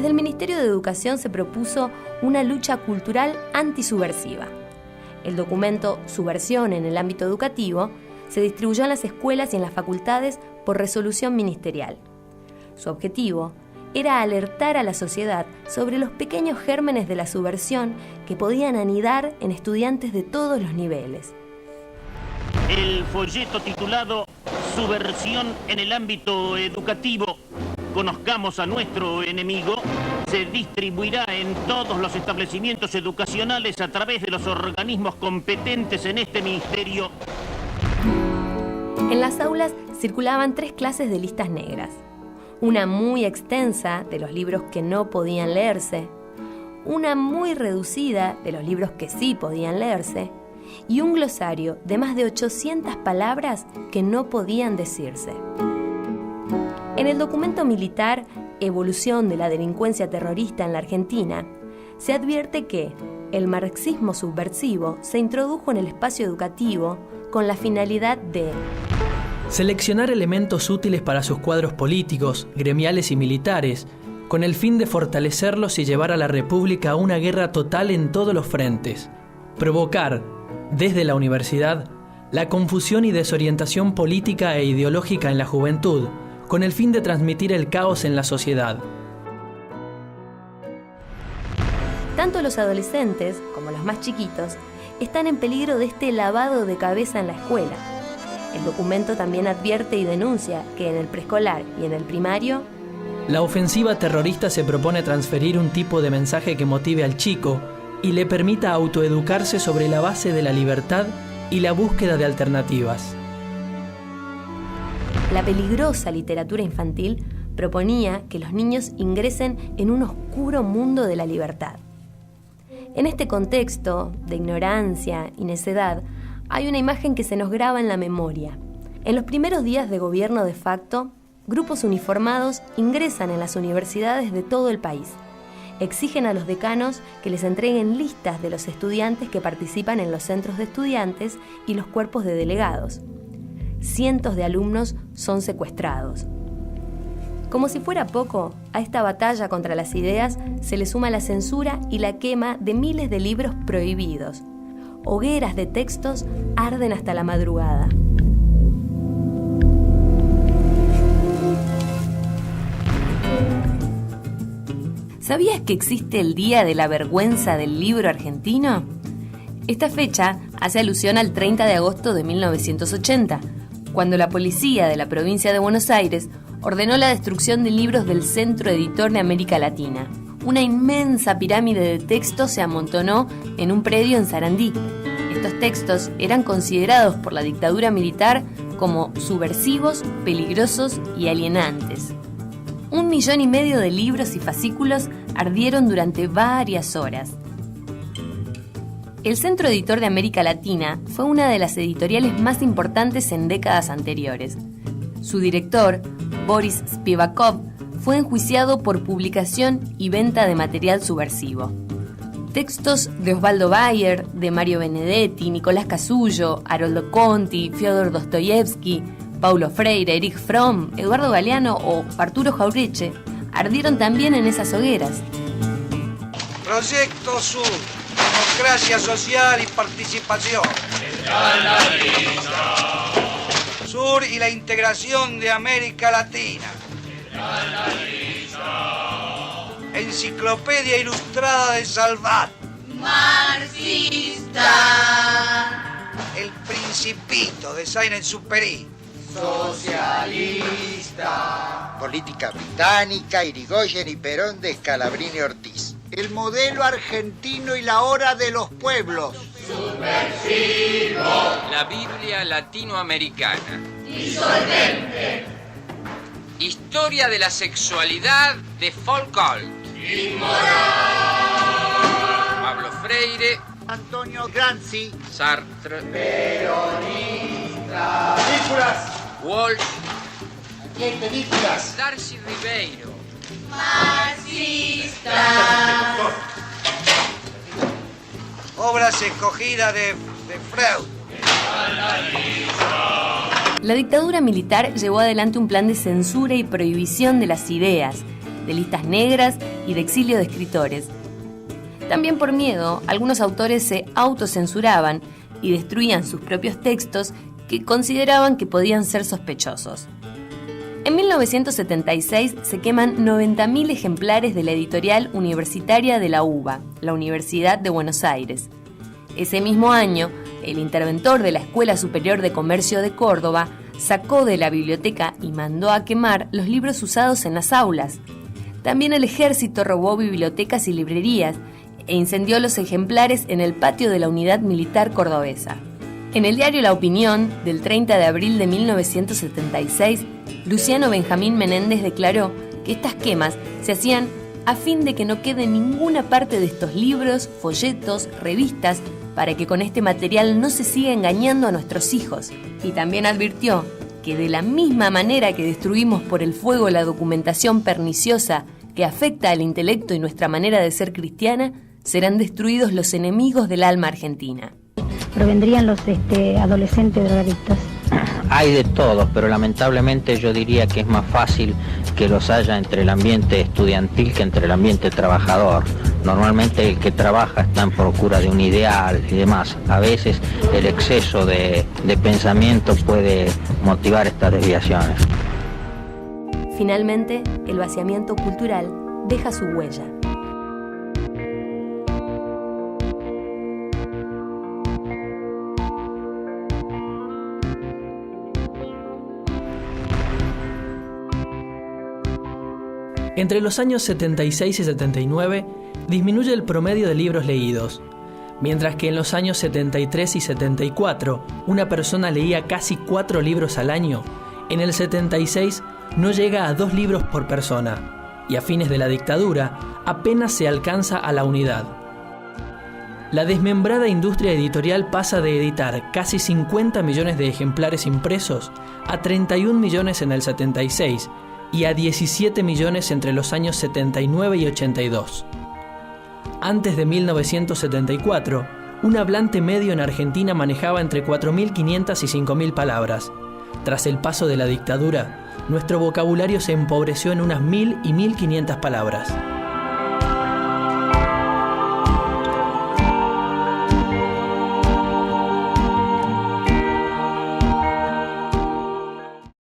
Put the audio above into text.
desde el Ministerio de Educación se propuso una lucha cultural antisubversiva. El documento Subversión en el ámbito educativo se distribuyó en las escuelas y en las facultades por resolución ministerial. Su objetivo era alertar a la sociedad sobre los pequeños gérmenes de la subversión que podían anidar en estudiantes de todos los niveles. El folleto titulado Subversión en el ámbito educativo, conozcamos a nuestro enemigo, se distribuirá en todos los establecimientos educacionales a través de los organismos competentes en este ministerio. En las aulas circulaban 3 clases de listas negras. Una muy extensa de los libros que no podían leerse, una muy reducida de los libros que sí podían leerse, y un glosario de más de 800 palabras que no podían decirse. En el documento militar Evolución de la delincuencia terrorista en la Argentina, se advierte que el marxismo subversivo se introdujo en el espacio educativo con la finalidad de seleccionar elementos útiles para sus cuadros políticos, gremiales y militares, con el fin de fortalecerlos y llevar a la República a una guerra total en todos los frentes. Provocar, desde la universidad, la confusión y desorientación política e ideológica en la juventud, con el fin de transmitir el caos en la sociedad. Tanto los adolescentes como los más chiquitos están en peligro de este lavado de cabeza en la escuela. El documento también advierte y denuncia que en el preescolar y en el primario, la ofensiva terrorista se propone transferir un tipo de mensaje que motive al chico y le permita autoeducarse sobre la base de la libertad y la búsqueda de alternativas. La peligrosa literatura infantil proponía que los niños ingresen en un oscuro mundo de la libertad. En este contexto de ignorancia y necedad, hay una imagen que se nos graba en la memoria. En los primeros días de gobierno de facto, grupos uniformados ingresan en las universidades de todo el país. Exigen a los decanos que les entreguen listas de los estudiantes que participan en los centros de estudiantes y los cuerpos de delegados. Cientos de alumnos son secuestrados. Como si fuera poco, a esta batalla contra las ideas se le suma la censura y la quema de miles de libros prohibidos. Hogueras de textos arden hasta la madrugada. ¿Sabías que existe el Día de la Vergüenza del Libro Argentino? Esta fecha hace alusión al 30 de agosto de 1980, cuando la policía de la provincia de Buenos Aires ordenó la destrucción de libros del Centro Editor de América Latina. Una inmensa pirámide de textos se amontonó en un predio en Sarandí. Estos textos eran considerados por la dictadura militar como subversivos, peligrosos y alienantes. 1,5 millones de libros y fascículos ardieron durante varias horas. El Centro Editor de América Latina fue una de las editoriales más importantes en décadas anteriores. Su director, Boris Spivakov, fue enjuiciado por publicación y venta de material subversivo. Textos de Osvaldo Bayer, de Mario Benedetti, Nicolás Casullo, Haroldo Conti, Fyodor Dostoyevsky, Paulo Freire, Erich Fromm, Eduardo Galeano o Arturo Jauretche ardieron también en esas hogueras. Proyecto Sur, democracia social y participación. Sur y la integración de América Latina. Enciclopedia Ilustrada de Salvat. Marxista. El Principito de Saint-Exupéry. Socialista. Política británica, Irigoyen y Perón de Scalabrini Ortiz. El modelo argentino y la hora de los pueblos. Subversivo. La Biblia latinoamericana. Disolvente. Historia de la sexualidad de Foucault. Inmoral. Pablo Freire. Antonio Gramsci. Sartre. Peronista. Películas. Walsh. ¿Qué películas? Darcy Ribeiro. Marxista. Obras escogidas de Freud. La dictadura militar llevó adelante un plan de censura y prohibición de las ideas, de listas negras y de exilio de escritores. También por miedo, algunos autores se autocensuraban y destruían sus propios textos que consideraban que podían ser sospechosos. En 1976 se queman 90.000 ejemplares de la editorial universitaria de la UBA, la Universidad de Buenos Aires. Ese mismo año, el interventor de la Escuela Superior de Comercio de Córdoba sacó de la biblioteca y mandó a quemar los libros usados en las aulas. También el ejército robó bibliotecas y librerías e incendió los ejemplares en el patio de la Unidad Militar Cordobesa. En el diario La Opinión, del 30 de abril de 1976, Luciano Benjamín Menéndez declaró que estas quemas se hacían a fin de que no quede ninguna parte de estos libros, folletos, revistas, para que con este material no se siga engañando a nuestros hijos. Y también advirtió que de la misma manera que destruimos por el fuego la documentación perniciosa que afecta al intelecto y nuestra manera de ser cristiana, serán destruidos los enemigos del alma argentina. Provendrían los adolescentes drogadictos. Hay de todos, pero lamentablemente yo diría que es más fácil que los haya entre el ambiente estudiantil que entre el ambiente trabajador. Normalmente el que trabaja está en procura de un ideal y demás. A veces el exceso de pensamiento puede motivar estas desviaciones. Finalmente, el vaciamiento cultural deja su huella. Entre los años 76 y 79 disminuye el promedio de libros leídos, mientras que en los años 73 y 74 una persona leía casi 4 libros al año. En el 76 no llega a 2 libros por persona, y a fines de la dictadura apenas se alcanza a la unidad. La desmembrada industria editorial pasa de editar casi 50 millones de ejemplares impresos a 31 millones en el 76 y a 17 millones entre los años 79 y 82. Antes de 1974, un hablante medio en Argentina manejaba entre 4.500 y 5.000 palabras. Tras el paso de la dictadura, nuestro vocabulario se empobreció en unas 1.000 y 1.500 palabras.